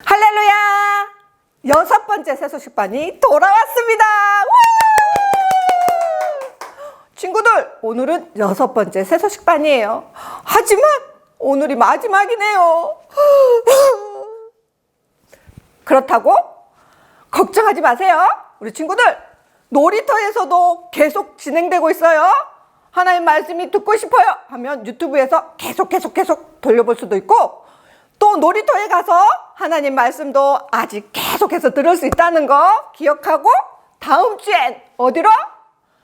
할렐루야! 6번째 새소식반이 돌아왔습니다. 친구들, 오늘은 6번째 새소식반이에요. 하지만 오늘이 마지막이네요. 그렇다고 걱정하지 마세요. 우리 친구들, 놀이터에서도 계속 진행되고 있어요. 하나님 말씀이 듣고 싶어요 하면 유튜브에서 계속 돌려볼 수도 있고, 또 놀이터에 가서 하나님 말씀도 아직 계속해서 들을 수 있다는 거 기억하고 다음 주엔 어디로?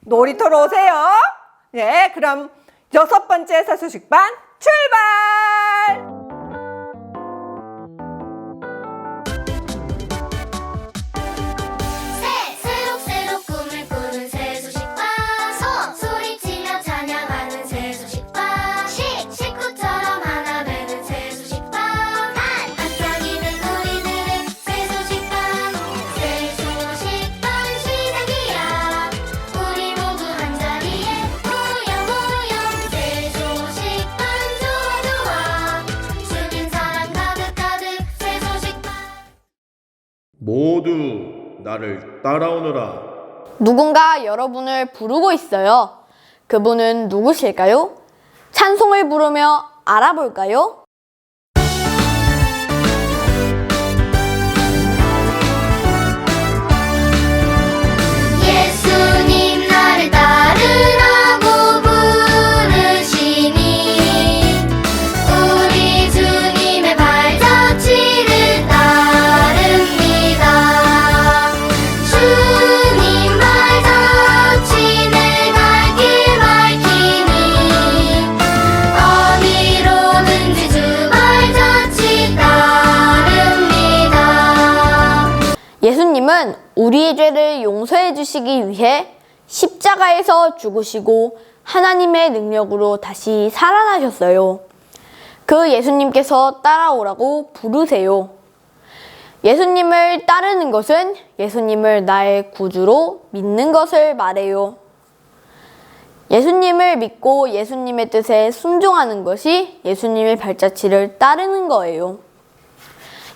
놀이터로 오세요. 네, 그럼 6번째 새소식반 출발! 새록새록 꿈을 꾸는 새소식반. 소리치며 찬양하는 새소식반. 식구처럼 하나 되는 새소식반. 반짝이는 우리들의 새소식반. 새소식반 시작이야. 우리 모두 한자리에 모여. 새소식반 좋아. 주님 사랑 가득 새소식반. 모두 나를 따라오너라. 누군가 여러분을 부르고 있어요. 그분은 누구실까요? 찬송을 부르며 알아볼까요? 예수님 나를 따르라고 부르시니 우리 주님의 발자취를 따릅니다. 주님 발자취 내 갈 길 밝히니 어디로든지 주 발자취 따릅니다. 예수님은 우리의 죄를 용서해 주시기 위해 십자가에서 죽으시고 하나님의 능력으로 다시 살아나셨어요. 그 예수님께서 따라오라고 부르세요. 예수님을 따르는 것은 예수님을 나의 구주로 믿는 것을 말해요. 예수님을 믿고 예수님의 뜻에 순종하는 것이 예수님의 발자취를 따르는 거예요.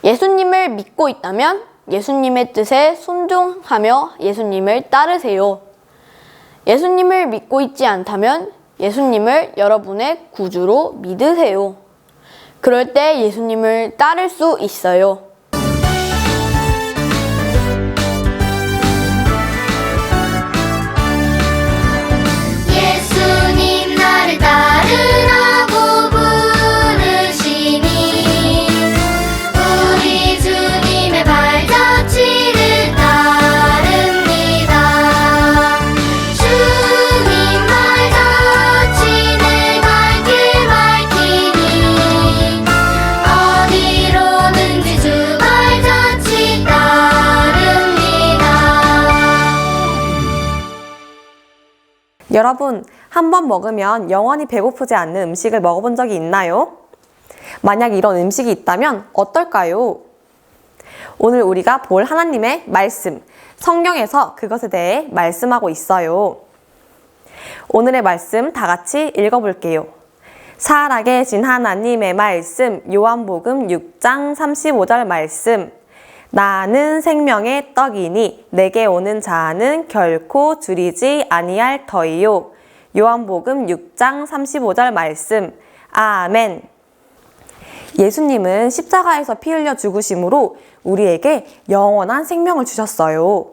예수님을 믿고 있다면 예수님의 뜻에 순종하며 예수님을 따르세요. 예수님을 믿고 있지 않다면 예수님을 여러분의 구주로 믿으세요. 그럴 때 예수님을 따를 수 있어요. 예수님 나를 따르라고 부르시니 우리 주님의 발자취를 따릅니다. 주님 발자취 내 갈 길 밝히니 어디로든지 주 발자취 따릅니다. 여러분, 한 번 먹으면 영원히 배고프지 않는 음식을 먹어본 적이 있나요? 만약 이런 음식이 있다면 어떨까요? 오늘 우리가 볼 하나님의 말씀, 성경에서 그것에 대해 말씀하고 있어요. 오늘의 말씀 다 같이 읽어볼게요. 살아계신 하나님의 말씀, 요한복음 6장 35절 말씀. 나는 생명의 떡이니 내게 오는 자는 결코 줄이지 아니할 터이요. 요한복음 6장 35절 말씀. 아멘. 예수님은 십자가에서 피 흘려 죽으심으로 우리에게 영원한 생명을 주셨어요.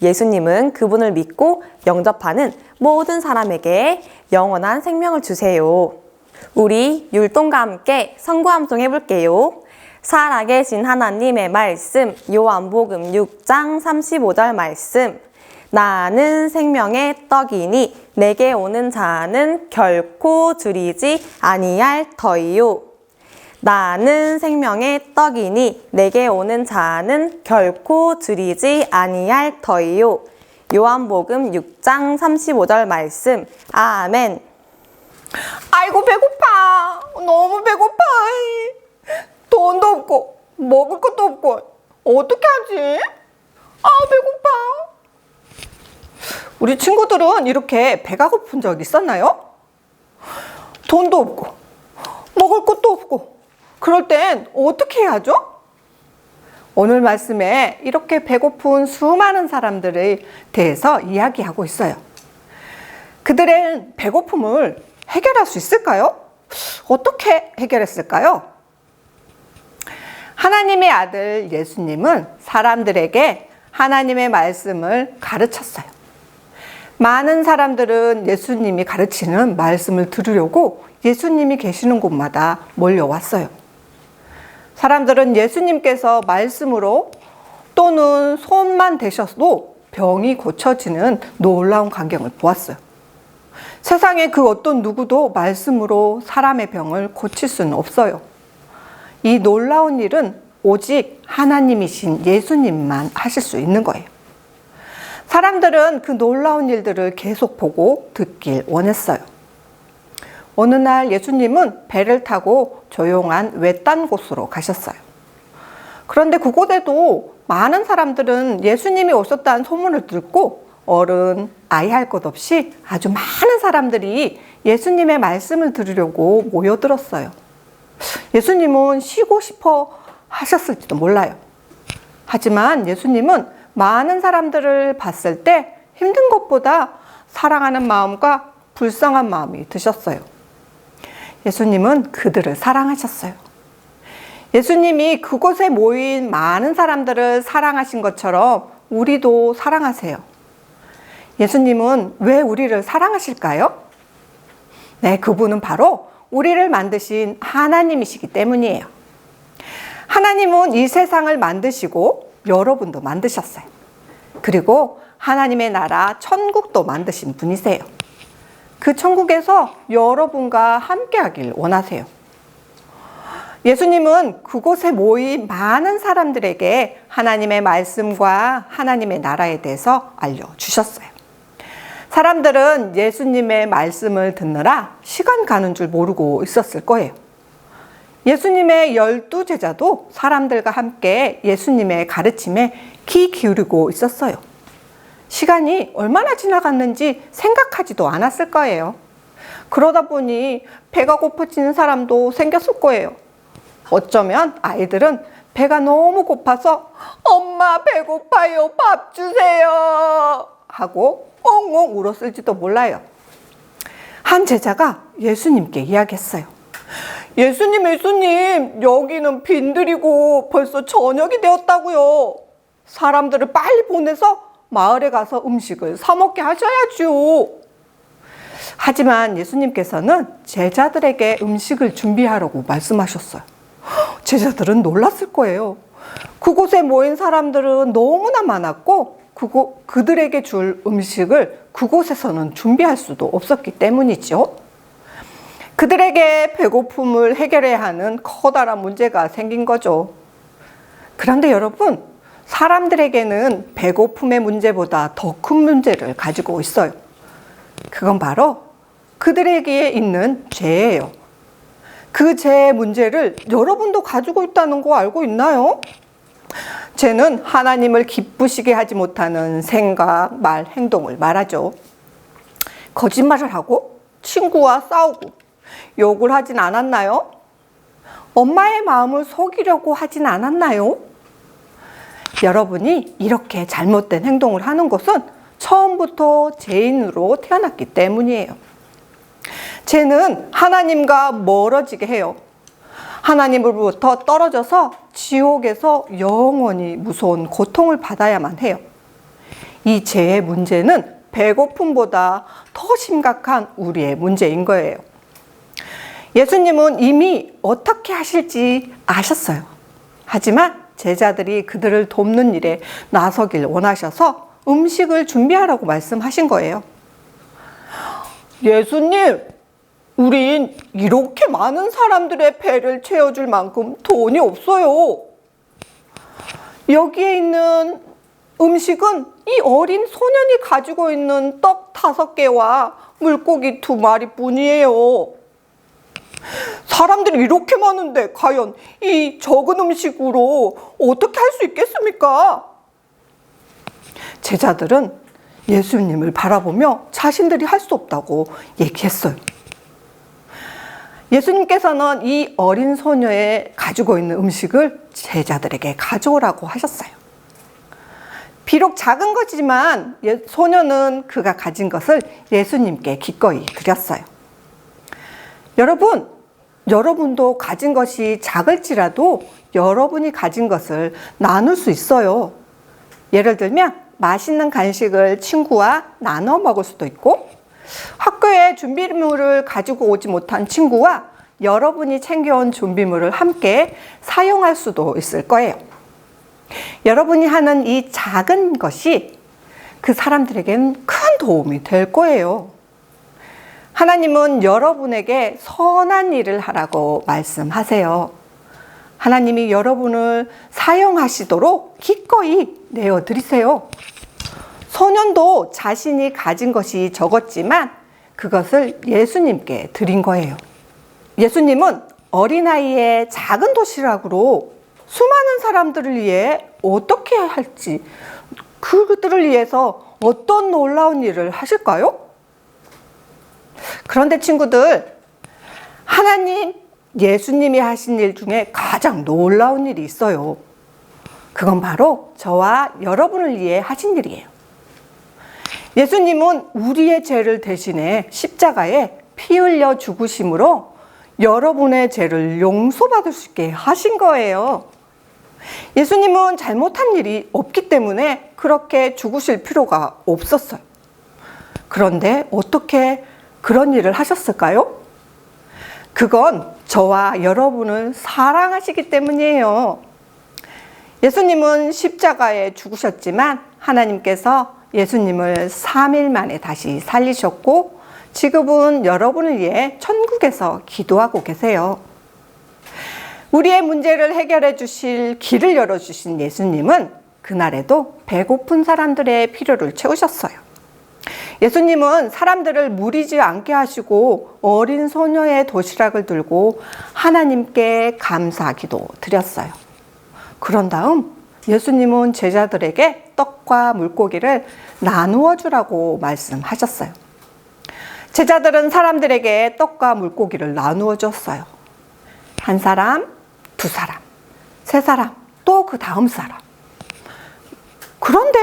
예수님은 그분을 믿고 영접하는 모든 사람에게 영원한 생명을 주세요. 우리 율동과 함께 성구함송 해볼게요. 살아계신 하나님의 말씀, 요한복음 6장 35절 말씀. 나는 생명의 떡이니 내게 오는 자는 결코 줄이지 아니할 터이요. 나는 생명의 떡이니 내게 오는 자는 결코 줄이지 아니할 터이요. 요한복음 6장 35절 말씀. 아멘. 아이고, 배고파. 너무 배고파. 돈도 없고 먹을 것도 없고 어떻게 하지? 배고파. 우리 친구들은 이렇게 배가 고픈 적 있었나요? 돈도 없고 먹을 것도 없고 그럴 땐 어떻게 해야죠? 오늘 말씀에 이렇게 배고픈 수많은 사람들에 대해서 이야기하고 있어요. 그들의 배고픔을 해결할 수 있을까요? 어떻게 해결했을까요? 하나님의 아들 예수님은 사람들에게 하나님의 말씀을 가르쳤어요. 많은 사람들은 예수님이 가르치는 말씀을 들으려고 예수님이 계시는 곳마다 몰려왔어요. 사람들은 예수님께서 말씀으로 또는 손만 대셔도 병이 고쳐지는 놀라운 광경을 보았어요. 세상에 그 어떤 누구도 말씀으로 사람의 병을 고칠 수는 없어요. 이 놀라운 일은 오직 하나님이신 예수님만 하실 수 있는 거예요. 사람들은 그 놀라운 일들을 계속 보고 듣길 원했어요. 어느 날 예수님은 배를 타고 조용한 외딴 곳으로 가셨어요. 그런데 그곳에도 많은 사람들은 예수님이 오셨다는 소문을 듣고 어른, 아이 할 것 없이 아주 많은 사람들이 예수님의 말씀을 들으려고 모여들었어요. 예수님은 쉬고 싶어 하셨을지도 몰라요. 하지만 예수님은 많은 사람들을 봤을 때 힘든 것보다 사랑하는 마음과 불쌍한 마음이 드셨어요. 예수님은 그들을 사랑하셨어요. 예수님이 그곳에 모인 많은 사람들을 사랑하신 것처럼 우리도 사랑하세요. 예수님은 왜 우리를 사랑하실까요? 네, 그분은 바로 우리를 만드신 하나님이시기 때문이에요. 하나님은 이 세상을 만드시고 여러분도 만드셨어요. 그리고 하나님의 나라 천국도 만드신 분이세요. 그 천국에서 여러분과 함께하길 원하세요. 예수님은 그곳에 모인 많은 사람들에게 하나님의 말씀과 하나님의 나라에 대해서 알려주셨어요. 사람들은 예수님의 말씀을 듣느라 시간 가는 줄 모르고 있었을 거예요. 예수님의 12제자도 사람들과 함께 예수님의 가르침에 귀 기울이고 있었어요. 시간이 얼마나 지나갔는지 생각하지도 않았을 거예요. 그러다 보니 배가 고파지는 사람도 생겼을 거예요. 어쩌면 아이들은 배가 너무 고파서 엄마 배고파요, 밥 주세요 하고 엉엉 울었을지도 몰라요. 한 제자가 예수님께 이야기했어요. 예수님, 여기는 빈들이고 벌써 저녁이 되었다고요. 사람들을 빨리 보내서 마을에 가서 음식을 사 먹게 하셔야죠. 하지만 예수님께서는 제자들에게 음식을 준비하라고 말씀하셨어요. 제자들은 놀랐을 거예요. 그곳에 모인 사람들은 너무나 많았고 그들에게 줄 음식을 그곳에서는 준비할 수도 없었기 때문이죠. 그들에게 배고픔을 해결해야 하는 커다란 문제가 생긴 거죠. 그런데 여러분, 사람들에게는 배고픔의 문제보다 더 큰 문제를 가지고 있어요. 그건 바로 그들에게 있는 죄예요. 그 죄의 문제를 여러분도 가지고 있다는 거 알고 있나요? 죄는 하나님을 기쁘시게 하지 못하는 생각, 말, 행동을 말하죠. 거짓말을 하고 친구와 싸우고 욕을 하진 않았나요? 엄마의 마음을 속이려고 하진 않았나요? 여러분이 이렇게 잘못된 행동을 하는 것은 처음부터 죄인으로 태어났기 때문이에요. 죄는 하나님과 멀어지게 해요. 하나님으로부터 떨어져서 지옥에서 영원히 무서운 고통을 받아야만 해요. 이 죄의 문제는 배고픔보다 더 심각한 우리의 문제인 거예요. 예수님은 이미 어떻게 하실지 아셨어요. 하지만 제자들이 그들을 돕는 일에 나서길 원하셔서 음식을 준비하라고 말씀하신 거예요. 예수님, 우린 이렇게 많은 사람들의 배를 채워줄 만큼 돈이 없어요. 여기에 있는 음식은 이 어린 소년이 가지고 있는 떡 5개와 물고기 2마리 뿐이에요. 사람들이 이렇게 많은데 과연 이 적은 음식으로 어떻게 할 수 있겠습니까? 제자들은 예수님을 바라보며 자신들이 할 수 없다고 얘기했어요. 예수님께서는 이 어린 소녀의 가지고 있는 음식을 제자들에게 가져오라고 하셨어요. 비록 작은 것이지만 소녀는 그가 가진 것을 예수님께 기꺼이 드렸어요. 여러분도 가진 것이 작을지라도 여러분이 가진 것을 나눌 수 있어요. 예를 들면 맛있는 간식을 친구와 나눠 먹을 수도 있고, 학교에 준비물을 가지고 오지 못한 친구와 여러분이 챙겨온 준비물을 함께 사용할 수도 있을 거예요. 여러분이 하는 이 작은 것이 그 사람들에게는 큰 도움이 될 거예요. 하나님은 여러분에게 선한 일을 하라고 말씀하세요. 하나님이 여러분을 사용하시도록 기꺼이 내어드리세요. 소년도 자신이 가진 것이 적었지만 그것을 예수님께 드린 거예요. 예수님은 어린아이의 작은 도시락으로 수많은 사람들을 위해 어떻게 할지, 그들을 위해서 어떤 놀라운 일을 하실까요? 그런데 친구들, 예수님이 하신 일 중에 가장 놀라운 일이 있어요. 그건 바로 저와 여러분을 위해 하신 일이에요. 예수님은 우리의 죄를 대신해 십자가에 피 흘려 죽으심으로 여러분의 죄를 용서받을 수 있게 하신 거예요. 예수님은 잘못한 일이 없기 때문에 그렇게 죽으실 필요가 없었어요. 그런데 어떻게 그런 일을 하셨을까요? 그건 저와 여러분을 사랑하시기 때문이에요. 예수님은 십자가에 죽으셨지만 하나님께서 예수님을 3일 만에 다시 살리셨고, 지금은 여러분을 위해 천국에서 기도하고 계세요. 우리의 문제를 해결해 주실 길을 열어주신 예수님은 그날에도 배고픈 사람들의 필요를 채우셨어요. 예수님은 사람들을 무리지 않게 하시고 어린 소녀의 도시락을 들고 하나님께 감사 기도 드렸어요. 그런 다음 예수님은 제자들에게 떡과 물고기를 나누어 주라고 말씀하셨어요. 제자들은 사람들에게 떡과 물고기를 나누어 줬어요. 한 사람, 두 사람, 세 사람, 또 그 다음 사람. 그런데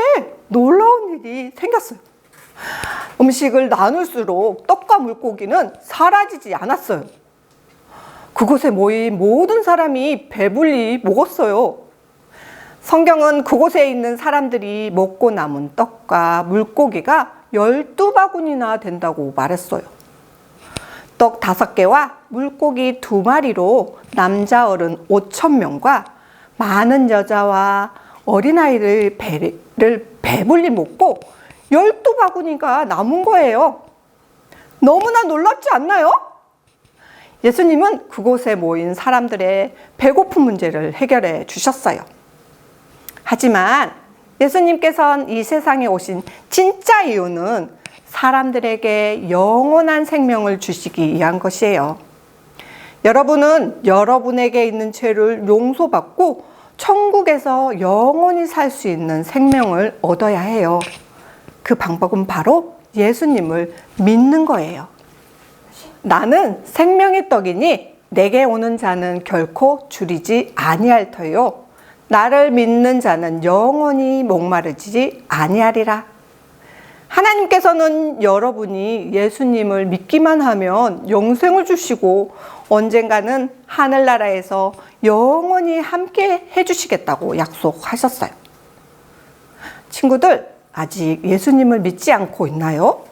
놀라운 일이 생겼어요. 음식을 나눌수록 떡과 물고기는 사라지지 않았어요. 그곳에 모인 모든 사람이 배불리 먹었어요. 성경은 그곳에 있는 사람들이 먹고 남은 떡과 물고기가 12바구니나 된다고 말했어요. 떡 5개와 물고기 2마리로 남자 어른 5,000명과 많은 여자와 어린아이를 배불리 먹고 12바구니가 남은 거예요. 너무나 놀랍지 않나요? 예수님은 그곳에 모인 사람들의 배고픈 문제를 해결해 주셨어요. 하지만 예수님께서는 이 세상에 오신 진짜 이유는 사람들에게 영원한 생명을 주시기 위한 것이에요. 여러분은 여러분에게 있는 죄를 용서받고 천국에서 영원히 살 수 있는 생명을 얻어야 해요. 그 방법은 바로 예수님을 믿는 거예요. 나는 생명의 떡이니 내게 오는 자는 결코 줄이지 아니할 터요. 나를 믿는 자는 영원히 목마르지 아니하리라. 하나님께서는 여러분이 예수님을 믿기만 하면 영생을 주시고 언젠가는 하늘나라에서 영원히 함께 해주시겠다고 약속하셨어요. 친구들, 아직 예수님을 믿지 않고 있나요?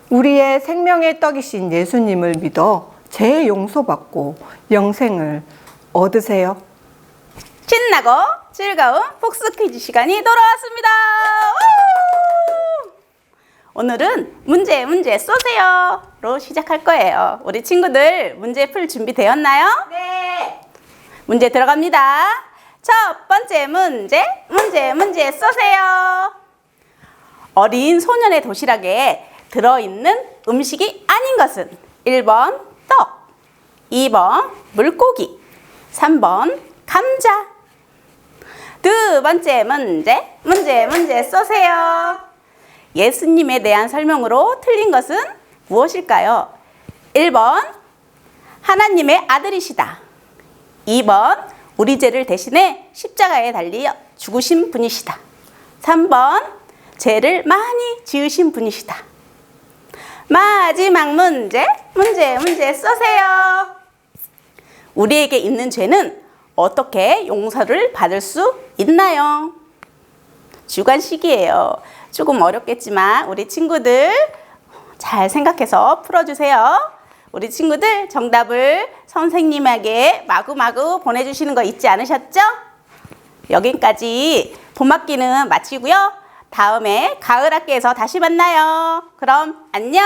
우리의 생명의 떡이신 예수님을 믿어 죄 용서받고 영생을 얻으세요. 신나고 즐거운 복수 퀴즈 시간이 돌아왔습니다. 오늘은 문제 쏘세요로 시작할 거예요. 우리 친구들 문제 풀 준비 되었나요? 네. 문제 들어갑니다. 첫 번째 문제 쏘세요. 어린 소년의 도시락에 들어있는 음식이 아닌 것은 1번 떡, 2번 물고기, 3번 감자. 두 번째 문제 쏘세요. 예수님에 대한 설명으로 틀린 것은 무엇일까요? 1번 하나님의 아들이시다. 2번 우리 죄를 대신해 십자가에 달려 죽으신 분이시다. 3번 죄를 많이 지으신 분이시다. 마지막 문제 쏘세요. 우리에게 있는 죄는 어떻게 용서를 받을 수 있나요? 주관식이에요. 조금 어렵겠지만 우리 친구들 잘 생각해서 풀어주세요. 우리 친구들 정답을 선생님에게 마구마구 보내주시는 거 잊지 않으셨죠? 여기까지 봄학기는 마치고요. 다음에 가을학기에서 다시 만나요. 그럼 안녕.